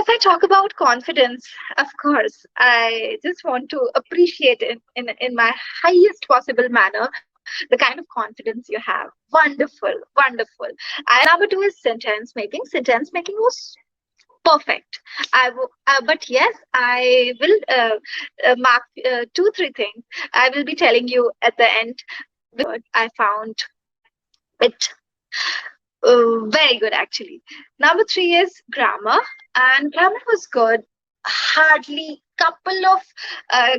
if I talk about confidence, of course, I just want to appreciate it in my highest possible manner the kind of confidence you have. Wonderful, wonderful. And number two is sentence making. Sentence making was perfect. But yes, I will mark two, three things. I will be telling you at the end. I found it very good actually. Number three is grammar, and grammar was good. Hardly couple of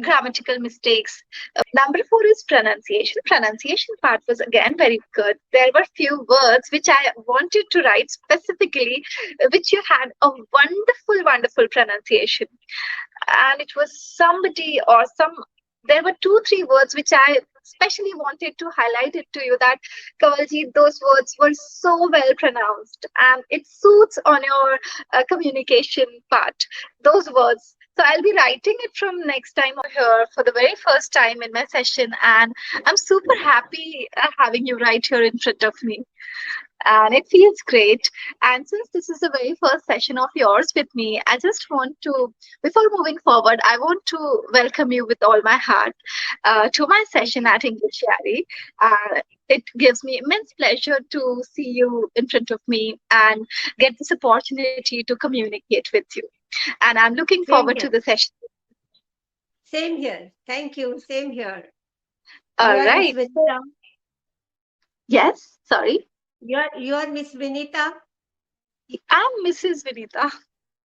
grammatical mistakes. Number four is pronunciation. Pronunciation part was again very good. There were few words which I wanted to write specifically, which you had a wonderful, wonderful pronunciation, and it was somebody or some. There were two, three words which I especially wanted to highlight it to you that Kawalji, those words were so well pronounced and it suits on your communication part. Those words. So I'll be writing it from next time over here for the very first time in my session, and I'm super happy having you right here in front of me, and it feels great. And since this is the very first session of yours with me, I just want to, before moving forward, I want to welcome you with all my heart to my session at English Yari. It gives me immense pleasure to see you in front of me and get this opportunity to communicate with you. And I'm looking Same forward to here. the session. Same here. Thank you. Same here. All You are Miss right. So, Vinita. yes, sorry. You are Miss Vinita. I'm Mrs. Vinita.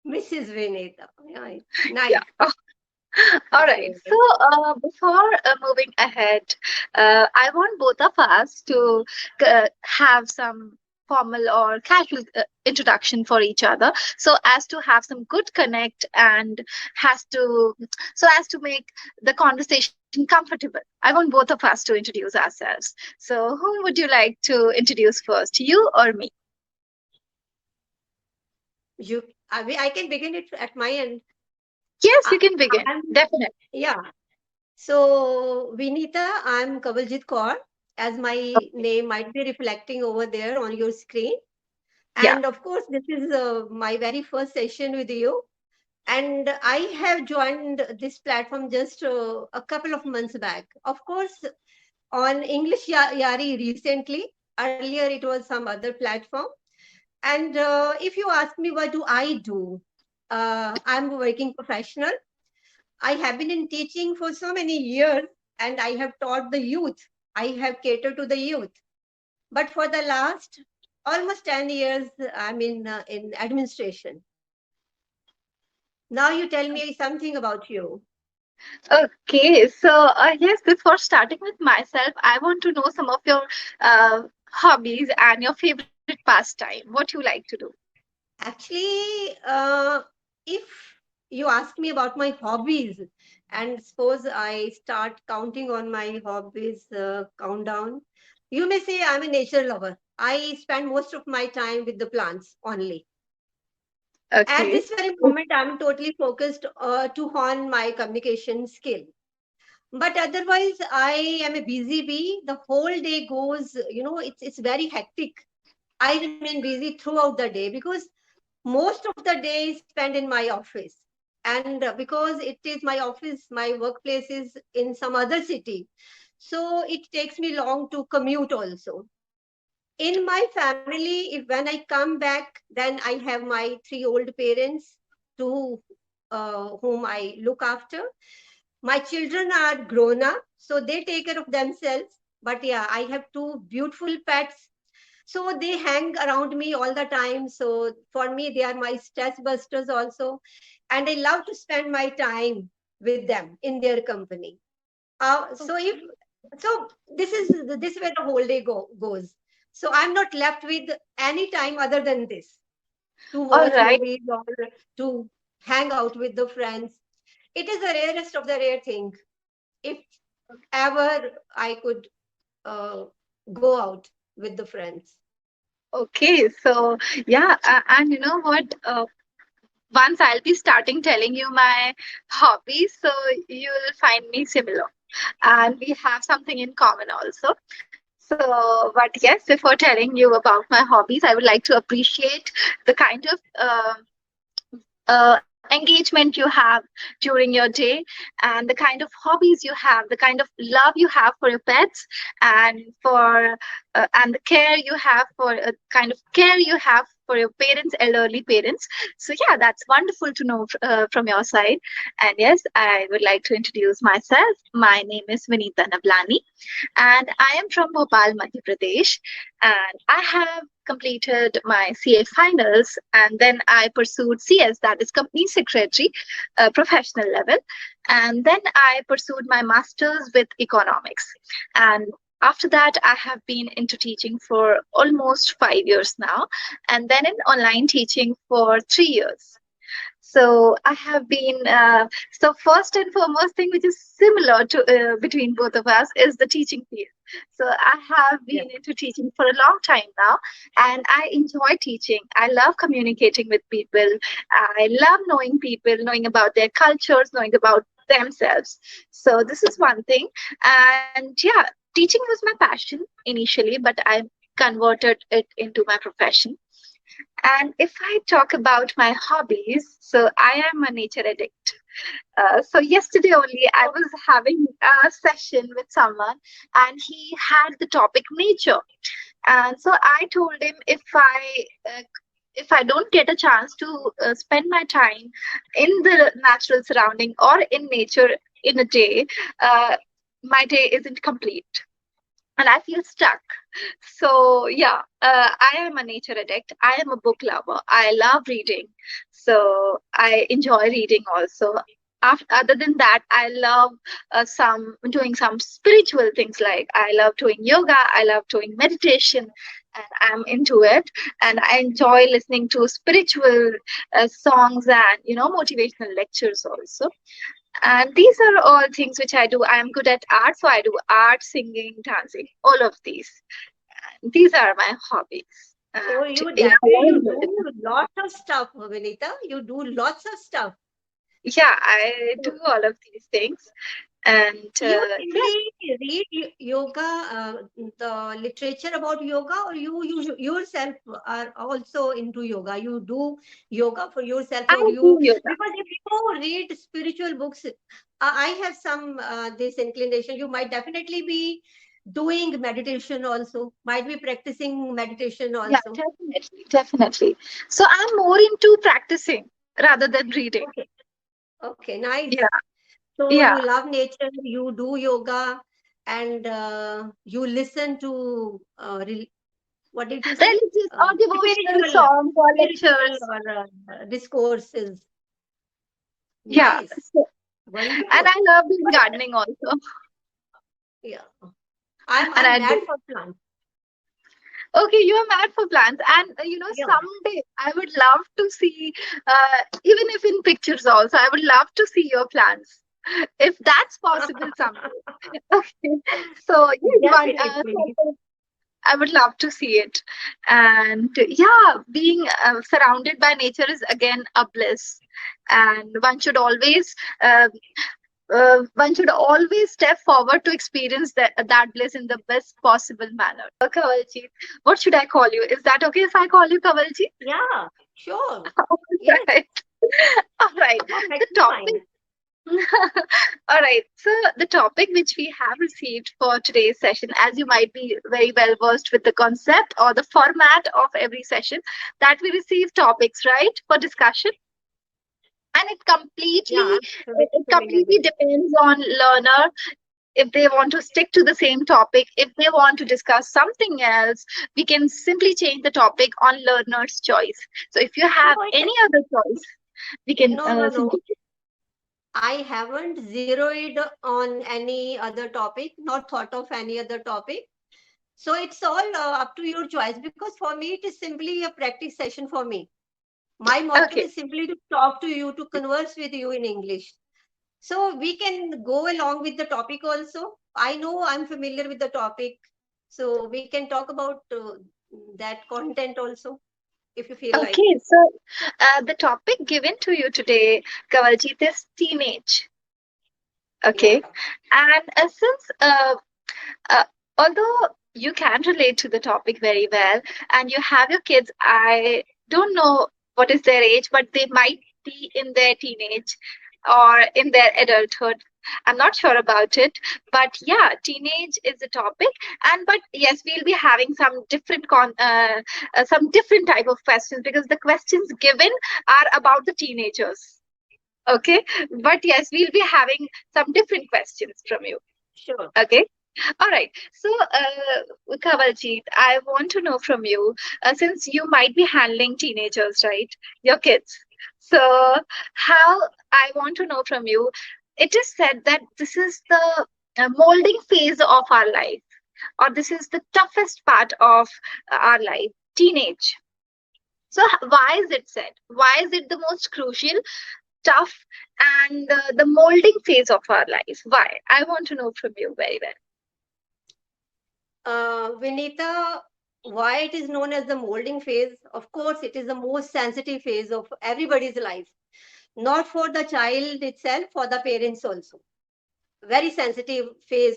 Mrs. Vinita. Right. Yeah. Nice. All right. Okay. So, before moving ahead, I want both of us to have some formal or casual introduction for each other, so as to have some good connect and has to, so as to make the conversation comfortable. I want both of us to introduce ourselves. So, whom would you like to introduce first, you or me? I can begin it at my end. Yes, I, you can begin. I'm, Definitely. yeah. So, Vinita, I'm Kavaljit Kaur, as my name might be reflecting over there on your screen. Yeah. And of course, this is my very first session with you. And I have joined this platform just a couple of months back. Of course, on Yari recently. Earlier, it was some other platform. And if you ask me, what do I do? I'm a working professional. I have been in teaching for so many years, and I have taught the youth. I have catered to the youth. But for the last almost 10 years, I'm in administration. Now you tell me something about you. Okay, so yes, before starting with myself, I want to know some of your hobbies and your favorite pastime. What you like to do? Actually, if you ask me about my hobbies, and suppose I start counting on my hobbies countdown, you may say I'm a nature lover. I spend most of my time with the plants only. At Okay. this very moment, I'm totally focused to hone my communication skill. But otherwise, I am a busy bee. The whole day goes, it's very hectic. I remain busy throughout the day because most of the day is spent in my office. And because it is my office, my workplace is in some other city. So it takes me long to commute also. In my family, if when I come back, then I have my three old parents to whom I look after. My children are grown up, so they take care of themselves. But yeah, I have two beautiful pets, so they hang around me all the time. So for me, they are my stress busters also, and I love to spend my time with them in their company. So if so, this is where the whole day goes. So I'm not left with any time other than this to All watch right. movies or to hang out with the friends. It is the rarest of the rare thing. If ever I could uh, go out with the friends. Okay. So yeah, and you know what? Once I'll be starting telling you my hobbies, so you'll find me similar, and we have something in common also. So, but yes, before telling you about my hobbies, I would like to appreciate the kind of engagement you have during your day, and the kind of hobbies you have, the kind of love you have for your pets, and for and the care you have for kind of care you have for your parents, elderly parents. So yeah, that's wonderful to know from your side. And yes, I would like to introduce myself. My name is Vinita, and I am from Bhopal, Madhya Pradesh. And I have completed my CA finals, and then I pursued CS, that is Company Secretary, professional level. And then I pursued my master's with economics. And after that, I have been into teaching for almost 5 years now, and then in online teaching for 3 years. So I have been so first and foremost thing which is similar to between both of us is the teaching field. So I have Yeah. been into teaching for a long time now, and I enjoy teaching. I love communicating with people. I love knowing people, knowing about their cultures, knowing about themselves. So this is one thing. And yeah, teaching was my passion initially, but I converted it into my profession. And if I talk about my hobbies, so I am a nature addict. So yesterday only I was having a session with someone, and he had the topic nature. And so I told him if I don't get a chance to spend my time in the natural surrounding or in nature in a day, uh, my day isn't complete and I feel stuck. So yeah, I am a nature addict. I am a book lover. I love reading, so I enjoy reading also. Other than that, I love some doing some spiritual things. Like I love doing yoga. I love doing meditation, and I'm into it. And I enjoy listening to spiritual songs and motivational lectures also. And these are all things which I do. I am good at art, so I do art, singing, dancing, all of these. And these are my hobbies. So And you yeah, definitely you do lots of stuff, Vinita. You do lots of stuff. yeah, I do So all of these things. And you yes, simply read yoga, the literature about yoga, or you yourself are also into yoga. You do yoga for yourself, I or do you, yoga. because if you read spiritual books, I have some this inclination. You might definitely be doing meditation also. Might be practicing meditation Yeah, also. definitely, definitely. So I'm more into practicing rather than reading. Okay, okay, nice. Yeah, So yeah. you love nature, you do yoga, and you listen to what did you say? Religious or devotional Spiritual, songs or spiritual lectures. or discourses. Yeah. Nice, So, and wonderful. I love doing But gardening also. yeah, And I'm I mad do. for plants. Okay, you are mad for plants, and Yeah. someday I would love to see, even if in pictures also, I would love to see your plants, if that's possible someday. Okay, so yes, Definitely. someday I would love to see it, and yeah, being surrounded by nature is again a bliss, and one should always step forward to experience that bliss in the best possible manner. Kavalji, what should I call you? Is that okay if I call you Kavalji? Yeah, sure. All Yes, right. All right. The perfectly topic. fine. All right. So the topic which we have received for today's session, as you might be very well versed with the concept or the format of every session, that we receive topics, right, for discussion. And Yeah, I'm it very familiar completely with it. depends on learner if they want to stick to the same topic. If they want to discuss something else, we can simply change the topic on learner's choice. So if you No, have any other choice, we can no. simply. I haven't zeroed on any other topic, not thought of any other topic. So it's all up to your choice, because for me it is simply a practice session for me. My motto Okay. is simply to talk to you, to converse with you in English. So we can go along with the topic also. I know I'm familiar with the topic. So we can talk about that content also, if you feel like. Okay. So the topic given to you today, Kawaljeet, is teenage. Yeah. Okay. And since uh, although you can relate to the topic very well and you have your kids, I don't know what is their age, but they might be in their teenage or in their adulthood. I'm not sure about it, but yeah, teenage is a topic. And but yes, we'll be having some different type of questions, because the questions given are about the teenagers. Okay, but yes, we'll be having some different questions from you. Sure. Okay. All right. So, Kawaljeet, I want to know from you, since you might be handling teenagers, right? Your kids. So, how I want to know from you, it is said that this is the molding phase of our life, or this is the toughest part of our life, teenage. So, why is it said? Why is it the most crucial, tough, and the molding phase of our life? Why? I want to know from you very well. Vinita, why it is known as the molding phase? Of course, it is the most sensitive phase of everybody's life. Not for the child itself, for the parents also. Very sensitive phase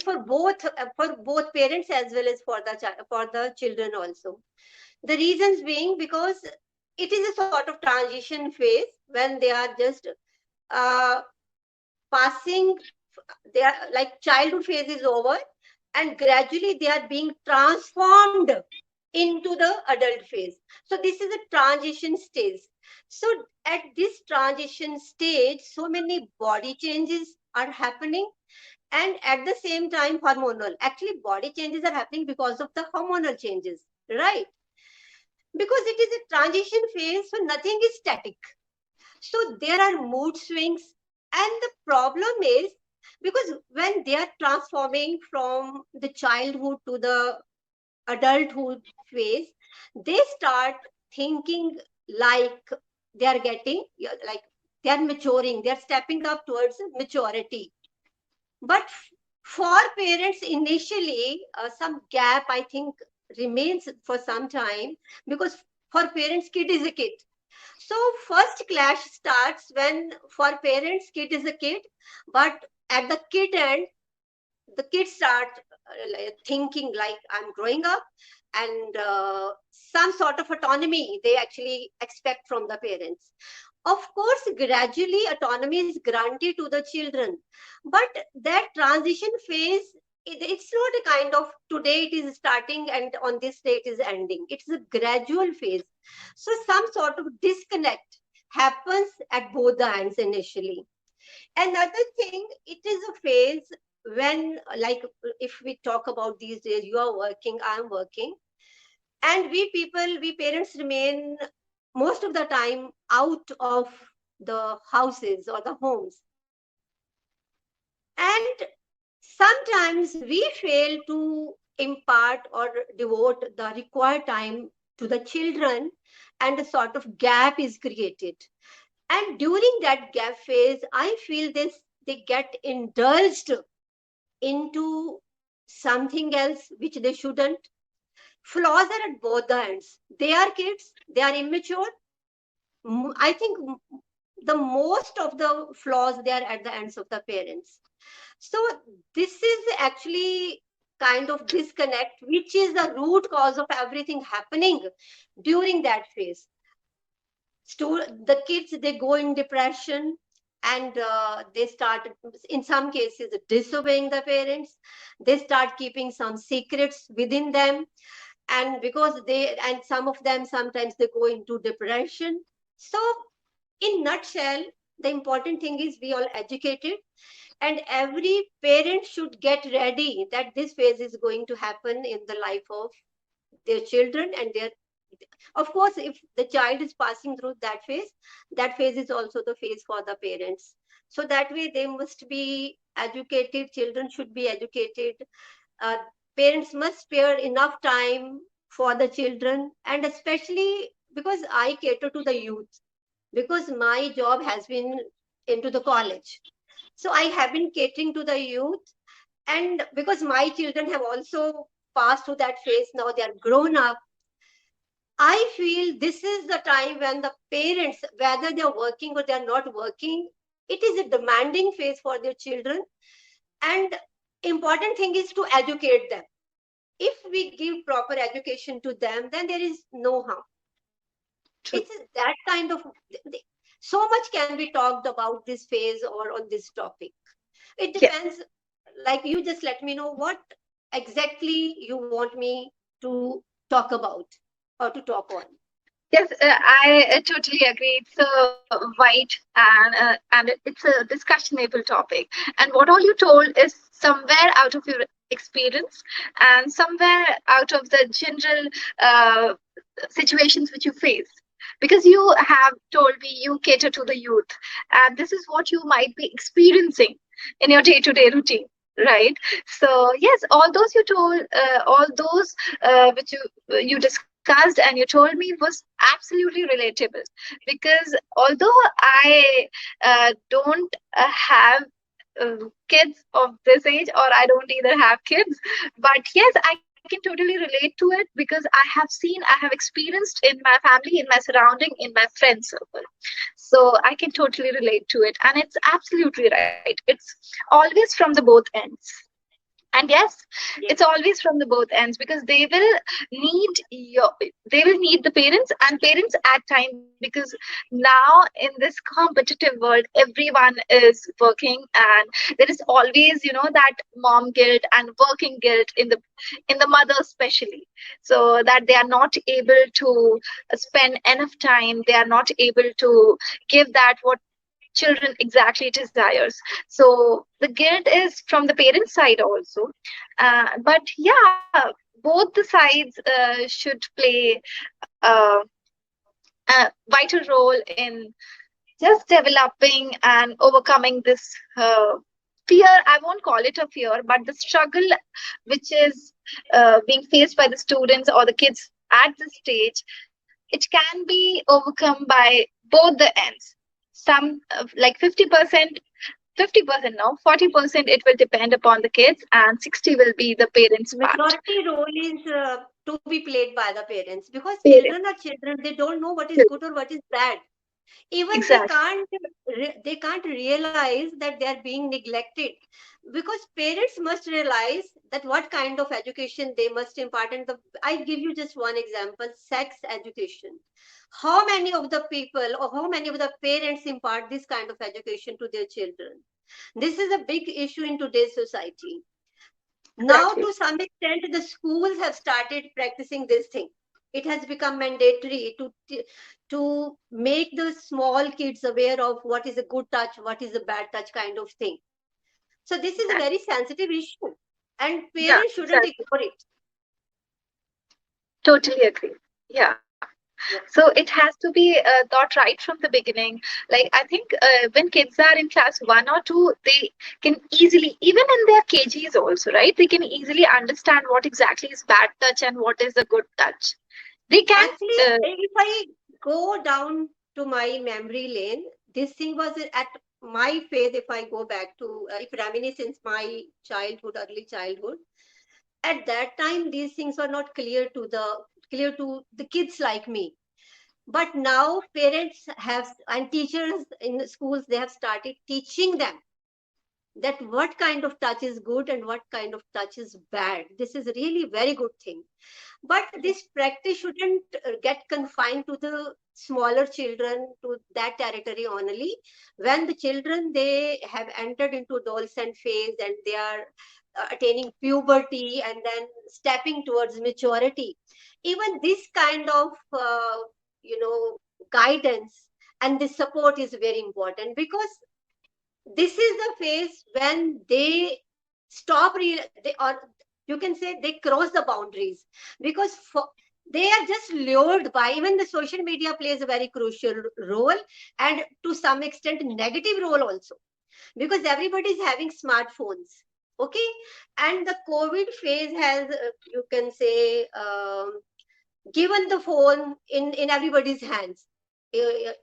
for both parents as well as for the children also. The reasons being because it is a sort of transition phase when they are just uh, passing, their like childhood phase is over, and gradually they are being transformed into the adult phase. So this is a transition stage. So at this transition stage, so many body changes are happening, and at the same time hormonal, actually body changes are happening because of the hormonal changes, right? Because it is a transition phase, so nothing is static. So there are mood swings, and the problem is because when they are transforming from the childhood to the adulthood phase, they start thinking like they are getting, like they are maturing, they are stepping up towards maturity. But for parents, initially, some gap, I think, remains for some time, because for parents, kid is a kid. So first clash starts when for parents, kid is a kid, but at the kid end, the kids start thinking like I'm growing up, and some sort of autonomy they actually expect from the parents. Of course, gradually autonomy is granted to the children, but that transition phase, it's not a kind of today it is starting and on this day it is ending. It's a gradual phase. So some sort of disconnect happens at both the ends initially. Another thing, it is a phase when, like, if we talk about these days, you are working, I'm working, and we parents remain most of the time out of the houses or the homes. And sometimes we fail to impart or devote the required time to the children, and a sort of gap is created. And during that gap phase, I feel this they get indulged into something else which they shouldn't. Flaws are at both the ends. They are kids, they are immature. I think the most of the flaws they are at the ends of the parents. So this is actually kind of disconnect, which is the root cause of everything happening during that phase. The kids, they go in depression, and they start, in some cases, disobeying the parents. They start keeping some secrets within them, and because and some of them sometimes they go into depression. So in nutshell, the important thing is we all educated, and every parent should get ready that this phase is going to happen in the life of their children. And their, of course, if the child is passing through that phase is also the phase for the parents. So that way they must be educated, children should be educated, uh, parents must spare enough time for the children. And especially because I cater to the youth, because my job has been into the college, so I have been catering to the youth. And because my children have also passed through that phase, now they are grown up, I feel this is the time when the parents, whether they're working or they're not working, it is a demanding phase for their children. And important thing is to educate them. If we give proper education to them, then there is no harm. True. It's that kind of, So much can be talked about this phase or on this topic. It Yes. depends. Like, you just let me know what exactly you want me to talk about or to talk on. Yes, I totally agree. It's a wide and it's a discussionable topic. And what all you told is somewhere out of your experience and somewhere out of the general uh, situations which you face. Because you have told me you cater to the youth, and this is what you might be experiencing in your day-to-day routine, right? So yes, all those you told, all those which you discussed and you told me was absolutely relatable. Because although I don't have kids of this age, or I don't either have kids, but yes, I can totally relate to it because I have seen, I have experienced in my family, in my surrounding, in my friend circle. So I can totally relate to it, and it's absolutely right. It's always from the both ends. And yes, it's Yes. always from the both ends, because need your they will need the parents and parents at time, because now in this competitive world everyone is working, and there is always that mom guilt and working guilt in the mother especially, so that they are not able to spend enough time, they are not able to give that what children exactly desires. So the guilt is from the parent side also. But yeah, both the sides should play uh, a vital role in just developing and overcoming this fear. I won't call it a fear, but the struggle which is being faced by the students or the kids at this stage, it can be overcome by both the ends. Some like 50%, 50% no, 40% it will depend upon the kids, and 60 will be the parents part. Majority role is to be played by the parents, because children Parents. are children. They don't know what is good or what is bad. Even Exactly. they can't realize that they are being neglected, because parents must realize that what kind of education they must impart. And I give you just one example: sex education. How many of the people or how many of the parents impart this kind of education to their children? This is a big issue in today's society. Now, Exactly. to some extent, the schools have started practicing this thing. It has become mandatory to make the small kids aware of what is a good touch, what is a bad touch kind of thing. So this is a Exactly. very sensitive issue, and Yeah, parents shouldn't exactly. ignore it. Totally agree. Yeah. Yeah. So it has to be thought right from the beginning. Like I think when kids are in class 1 or 2, they can easily, even in their kgs also, right, they can easily understand what exactly is bad touch and what is the good touch. They can Actually, uh, if I go down to my memory lane, this thing was at my phase. If I go back to, if reminiscence my childhood, early childhood, at that time these things were not clear to the kids like me. But now parents have, and teachers in the schools, they have started teaching them that what kind of touch is good and what kind of touch is bad. This is really very good thing. But this practice shouldn't get confined to the smaller children, to that territory only. When the children, they have entered into adolescent phase and they are attaining puberty and then stepping towards maturity, even this kind of you know guidance and this support is very important, because this is the phase when they they, or you can say, they cross the boundaries, because they are just lured by, even the social media plays a very crucial role, and to some extent negative role also, because everybody is having smartphones. Okay. And the COVID phase has, you can say, given the phone in everybody's hands.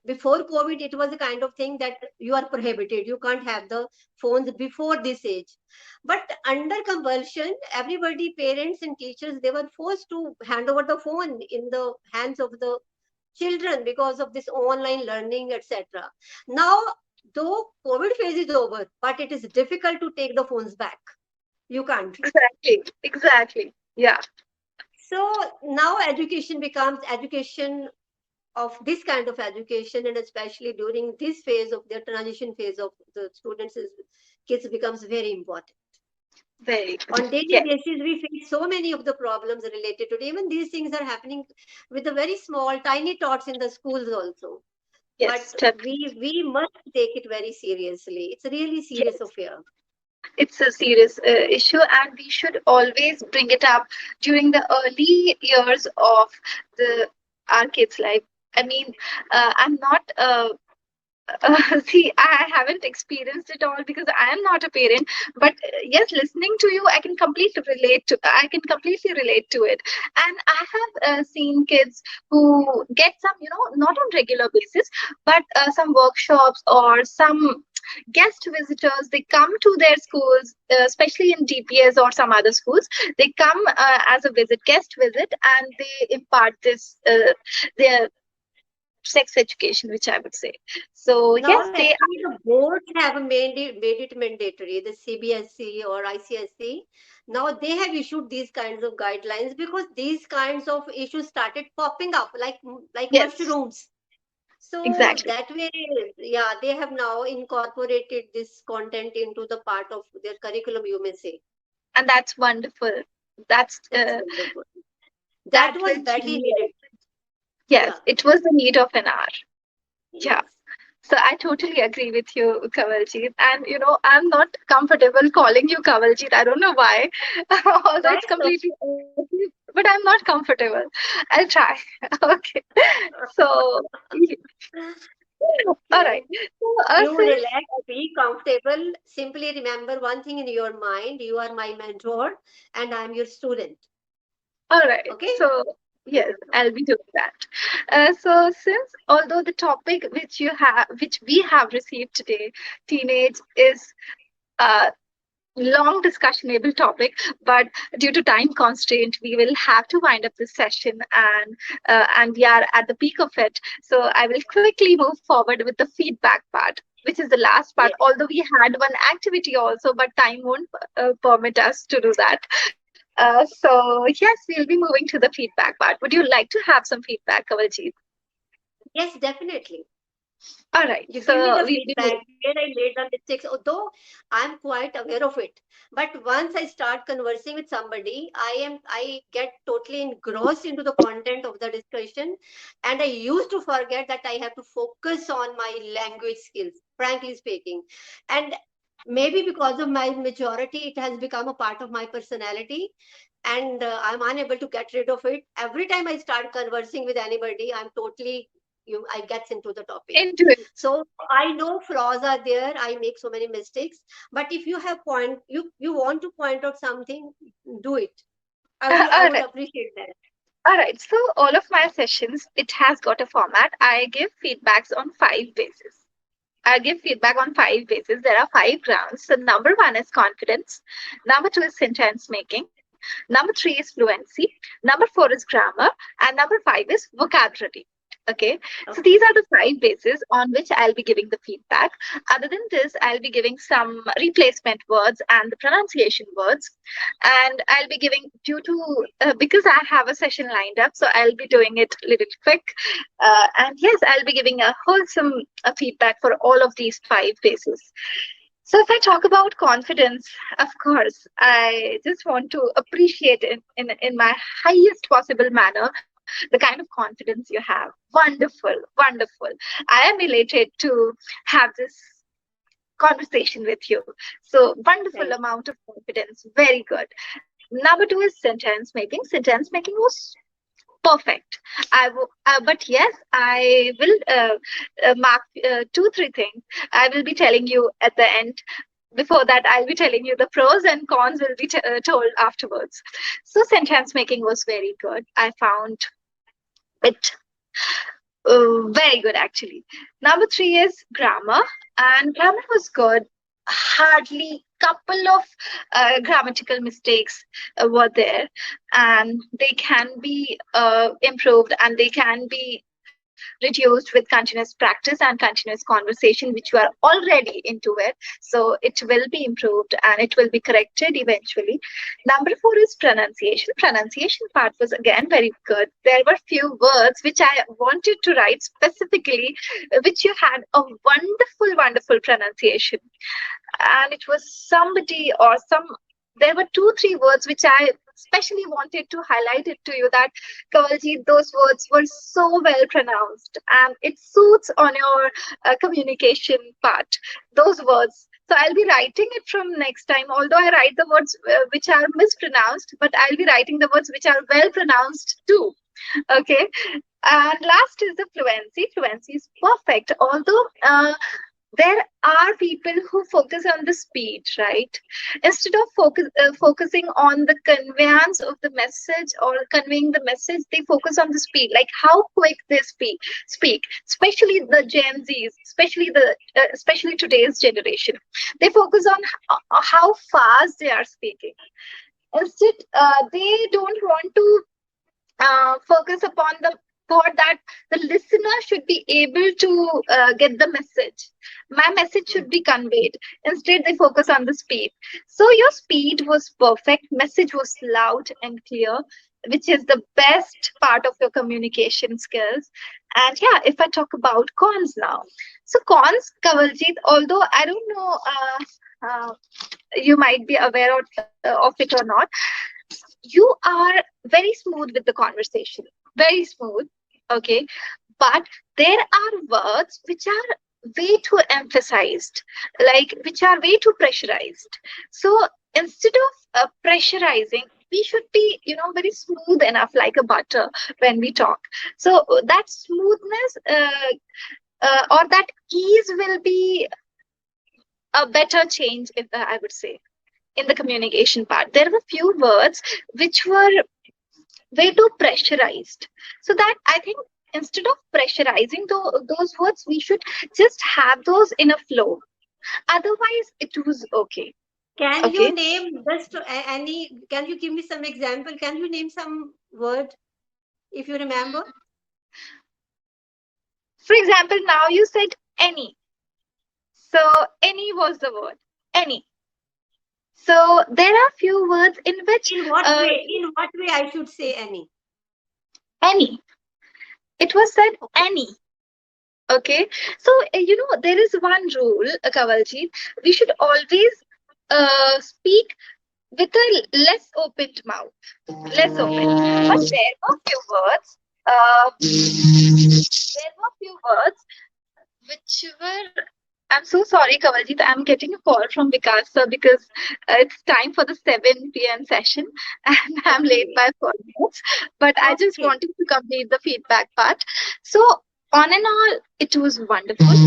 Before COVID, it was a kind of thing that you are prohibited, you can't have the phones before this age. But under compulsion, everybody, parents and teachers, they were forced to hand over the phone in the hands of the children because of this online learning, etc. Now, though COVID phase is over, but it is difficult to take the phones back. You can't. exactly, exactly. Yeah. So now education becomes education of this kind of education, and especially during this phase of their transition phase of the students, is kids becomes very important. Very On good. daily Yes, basis we face so many of the problems related to it. Even these things are happening with the very small tiny tots in the schools also. But yes, totally. we must take it very seriously. It's a really serious Yes. affair. It's a serious issue, and we should always bring it up during the early years of the our kids' life. I mean, I'm not see, I haven't experienced it all because I am not a parent. But yes, listening to you, I can completely relate to it. And I have seen kids who get some, not on regular basis, but some workshops or some guest visitors. They come to their schools, especially in DPS or some other schools. They come as a guest visit, and they impart this their sex education, which I would say. So Now yes, they actually the boards have made it mandatory, the CBSE or ICSE. Now they have issued these kinds of guidelines because these kinds of issues started popping up like yes, mushrooms. So exactly, that way, yeah, they have now incorporated this content into the part of their curriculum, you may say. and that's wonderful. That's That's wonderful. That that was which badly needed. yes, Yeah. it was the need of an hour. Yeah. Yes. So I totally agree with you, Kavaljeet. And I'm not comfortable calling you Kavaljeet. I don't know why, although Right. it's So completely okay, but I'm not comfortable. I'll try. Okay. So, all right. okay. So, You since relax, be comfortable. Simply remember one thing in your mind: you are my mentor, and I'm your student. all right. Okay? So, yes, I'll be doing that. So, since although the topic which we have received today, teenage, is a long discussionable topic, but due to time constraint, we will have to wind up this session, and we are at the peak of it. So, I will quickly move forward with the feedback part, which is the last part. Yes. Although we had one activity also, but time won't permit us to do that. So yes, we'll be moving to the feedback part. Would you like to have some feedback, Kawaljeet? Yes, definitely. All right, You give me so the we'll be feedback moving. where I made the mistakes, although I'm quite aware of it. But once I start conversing with somebody, I get totally engrossed into the content of the discussion, and I used to forget that I have to focus on my language skills, frankly speaking. And maybe because of my majority, it has become a part of my personality, and I'm unable to get rid of it. Every time I start conversing with anybody, I'm totally I gets into the topic. Into it. So I know flaws are there. I make so many mistakes. But if you have you want to point out something, do it. I All would right. appreciate that. All right. So all of my sessions, it has got a format. I give feedbacks on five bases. I give feedback on five bases. There are five grounds. So number one is confidence. Number two is sentence making. Number three is fluency. Number four is grammar. And number five is vocabulary. Okay. So these Okay. are the five bases on which I'll be giving the feedback. Other than this, I'll be giving some replacement words and the pronunciation words. And I'll be giving due to because I have a session lined up, so I'll be doing it a little quick. And yes, I'll be giving a wholesome feedback for all of these five bases. So, if I talk about confidence, of course, I just want to appreciate in my highest possible manner the kind of confidence you have. Wonderful, wonderful. I am elated to have this conversation with you. So, wonderful Thank amount of confidence. Very good. Number two is sentence making. Sentence making was perfect. But yes, I will mark two, three things. I will be telling you at the end. Before that, I'll be telling you the pros and cons will be told afterwards. So sentence making was very good. I found it very good actually. Number three is grammar, and grammar was good. Hardly couple of grammatical mistakes were there, and they can be improved, and they can be reduced with continuous practice and continuous conversation, which you are already into it. So it will be improved and it will be corrected eventually. Number four is pronunciation. Pronunciation part was again very good. There were few words which I wanted to write specifically, which you had a wonderful, wonderful pronunciation. And it was somebody or some, there were two, three words which I especially wanted to highlight it to you that Kawaljeet, those words were so well pronounced and it suits on your communication part, those words. So I'll be writing it from next time, although I write the words which are mispronounced, but I'll be writing the words which are well pronounced too. Okay. And last is the fluency. Fluency is perfect, although there are people who focus on the speed, right? Instead of focusing on the conveyance of the message or conveying the message, they focus on the speed, like how quick they speak, especially the Gen Zs, especially today's generation. They focus on how fast they are speaking. Instead, they don't want to focus upon the for that the listener should be able to get the message. My message should be conveyed. Instead, they focus on the speed. So your speed was perfect, message was loud and clear, which is the best part of your communication skills. And yeah, if I talk about cons now, so cons, Kawaljeet, although I don't know, you might be aware of it or not, you are very smooth with the conversation, very smooth, okay, but there are words which are way too emphasized, like which are way too pressurized. So instead of pressurizing, we should be, very smooth enough, like a butter when we talk. So that smoothness or that ease will be a better change, if I would say, in the communication part. There were few words which were way too pressurized. So that I think instead of pressurizing those words, we should just have those in a flow. Otherwise, it was okay. Can you Okay. name just any? Can you give me some example? Can you name some word if you remember? For example, now you said any. So any was the word. Any. So there are few words in which In what way? In what way I should say any? any. It was said any. Okay. So there is one rule, Kawaljeet. We should always speak with a less opened mouth, less open. But there were few words. There were few words which were. I'm so sorry, Kawaljeet. I'm getting a call from Vikas sir because it's time for the 7 p.m. session and I'm late Okay. by 4 minutes. But I just Okay. wanted to complete the feedback part. So, on and all, it was wonderful. Just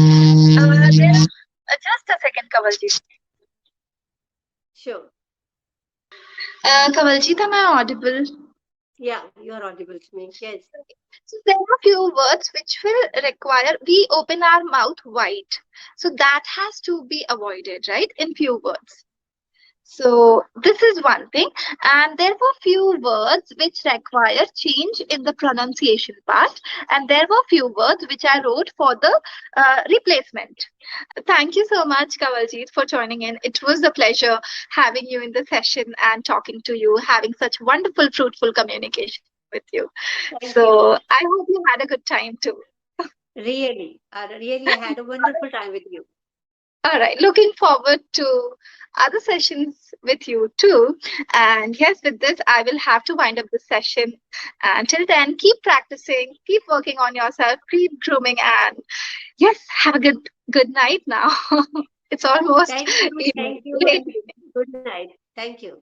a second, Kawaljeet. Sure. Kawaljeet, am I audible? Yeah, you are audible to me. Yes. So there are few words which will require we open our mouth wide. So that has to be avoided, right? In few words. So this is one thing. And there were few words which require change in the pronunciation part. And there were few words which I wrote for the replacement. Thank you so much, Kawaljeet, for joining in. It was a pleasure having you in the session and talking to you, having such wonderful, fruitful communication with you. Thank So you. I hope you had a good time too. I had a wonderful time with you. All right, looking forward to other sessions with you too. And yes, with this, I will have to wind up the session. Until then, keep practicing, keep working on yourself, keep grooming, and yes, have a good night now. It's almost Thank you. evening, Thank you. late And evening. good night. Thank you.